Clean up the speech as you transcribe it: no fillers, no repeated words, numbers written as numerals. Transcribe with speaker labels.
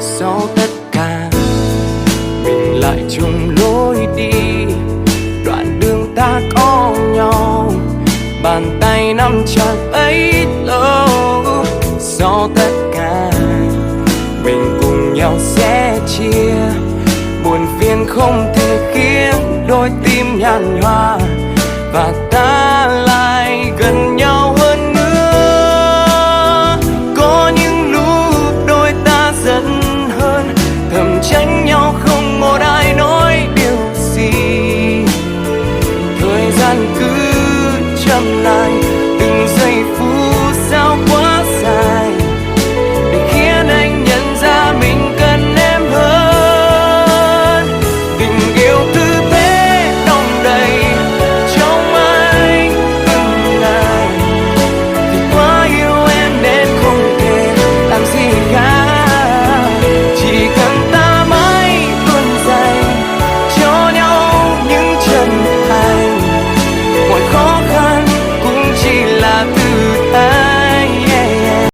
Speaker 1: Sau tất cả mình lại chung lối đi, đoạn đường ta có nhau, bàn tay nắm chặt bấy lâu. Sau tất cả mình cùng nhau sẽ chia, buồn phiền không thể khiến đôi tim nhàn nhòa, và ta